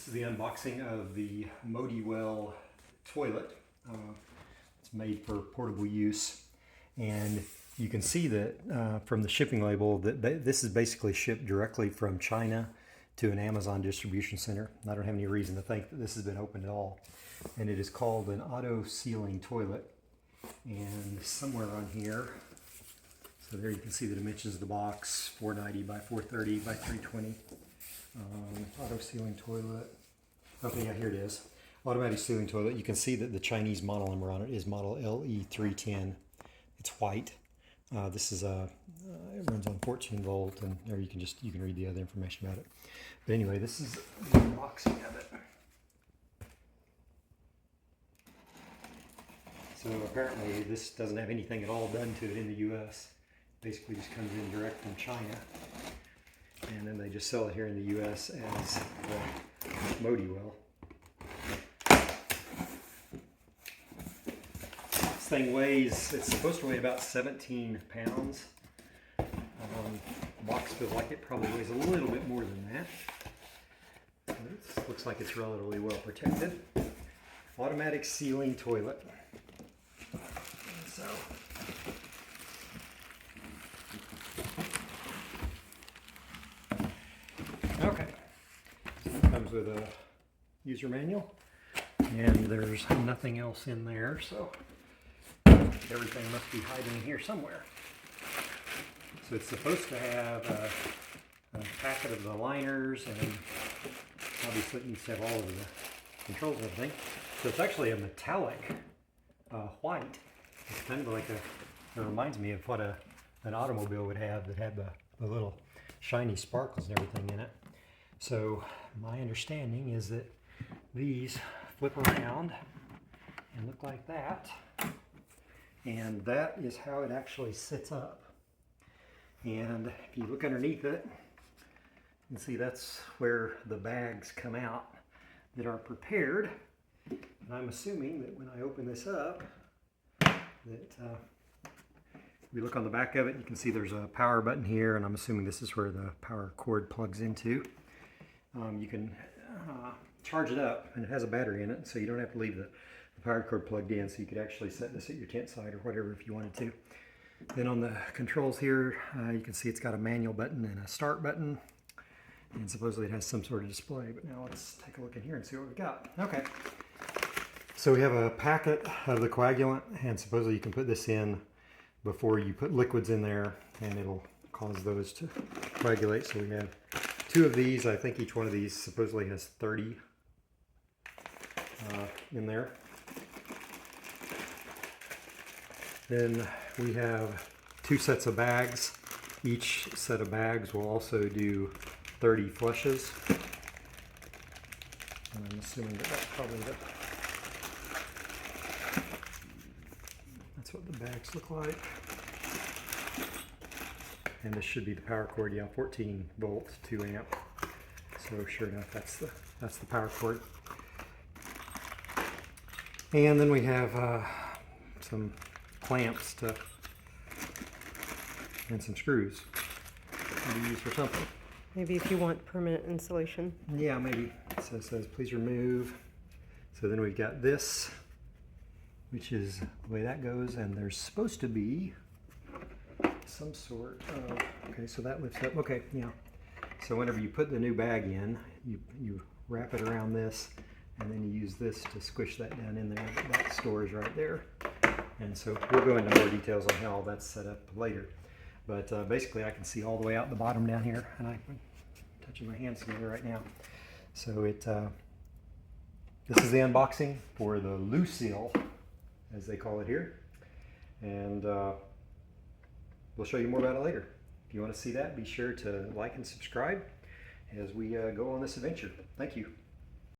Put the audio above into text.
This is the unboxing of the Modiwell toilet. It's made for portable use, and you can see that from the shipping label that this is basically shipped directly from China to an Amazon distribution center. I don't have any reason to think that this has been opened at all. And it is called an auto sealing toilet. And somewhere on here, so there you can see the dimensions of the box: 490 by 430 by 320. Auto sealing toilet. Okay, yeah, here it is. Automatic sealing toilet. You can see that the Chinese model number on it is model LE310. It's white. This is it runs on 14 volt, and there you can read the other information about it. But anyway, this is the unboxing of it. So apparently this doesn't have anything at all done to it in the U.S. Basically just comes in direct from China. And then they just sell it here in the U.S. as the Modiwell. This thing weighs, it's supposed to weigh about 17 pounds. The box feels like it probably weighs a little bit more than that. It looks like it's relatively well protected. Automatic sealing toilet. So, okay, so it comes with a user manual, and there's nothing else in there, so everything must be hiding in here somewhere. So it's supposed to have a packet of the liners, and obviously it needs to have all of the controls and everything. So it's actually a metallic white. It's kind of like it reminds me of what an automobile would have that had the little shiny sparkles and everything in it. So my understanding is that these flip around and look like that. And that is how it actually sits up. And if you look underneath it, you can see that's where the bags come out that are prepared. And I'm assuming that when I open this up, that if we look on the back of it, you can see there's a power button here, and I'm assuming this is where the power cord plugs into. You can charge it up, and it has a battery in it, so you don't have to leave the power cord plugged in, so you could actually set this at your tent site or whatever if you wanted to. Then on the controls here, you can see it's got a manual button and a start button, and supposedly it has some sort of display. But now let's take a look in here and see what we've got. Okay. So we have a packet of the coagulant, and supposedly you can put this in before you put liquids in there, and it'll cause those to coagulate. So we have 2 of these. I think each one of these supposedly has 30 in there. Then we have 2 sets of bags. Each set of bags will also do 30 flushes. And I'm assuming that that's probably that's what the bags look like. And this should be the power cord, yeah, 14 volts, 2 amp. So sure enough, that's the power cord. And then we have some clamps and some screws to be used for something. Maybe if you want permanent installation. Yeah, maybe. So it says please remove. So then we've got this, which is the way that goes, and there's supposed to be some sort of, okay, so that lifts up. Okay, yeah. So whenever you put the new bag in, you wrap it around this, and then you use this to squish that down in there. That stores right there. And so we'll go into more details on how all that's set up later. But basically I can see all the way out the bottom down here, and I'm touching my hands together right now. So this is the unboxing for the Loo Seal, as they call it here. And we'll show you more about it later. If you want to see that, be sure to like and subscribe as we go on this adventure. Thank you.